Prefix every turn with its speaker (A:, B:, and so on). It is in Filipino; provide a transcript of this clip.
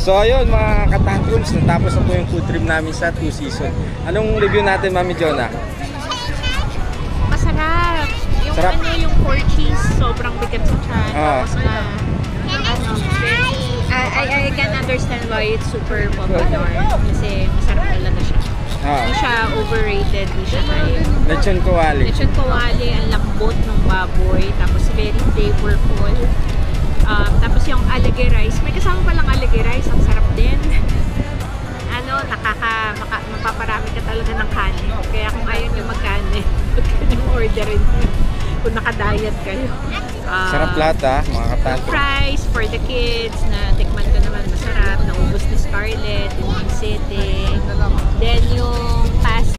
A: So ayun mga katangrums, natapos na po yung food trip namin sa Two Seasons. Anong review natin, Mami Jonah?
B: Masarap. Yung
A: Sarap.
B: ano, yung pork cheese, sobrang bigat sa tiyan. Tapos na, I can understand why it's super popular. Kasi masarap talaga siya. Hindi siya overrated, hindi siya hype.
A: Lechon kawali.
B: Lechon kawali, ang lambot ng baboy. Tapos very flavorful. Tapos yung alage rice, may kasama palang alage rice, ang sarap din. Mapaparami ka talaga ng kanin. Kaya kung ayaw nyo magkanin, huwag ka nyo orderin kung naka-diet kayo.
A: Sarap lahat mga katangrums.
B: Fries for the kids, na tikman ko naman masarap, naubos ni Scarlett, yung City. Then yung pasta.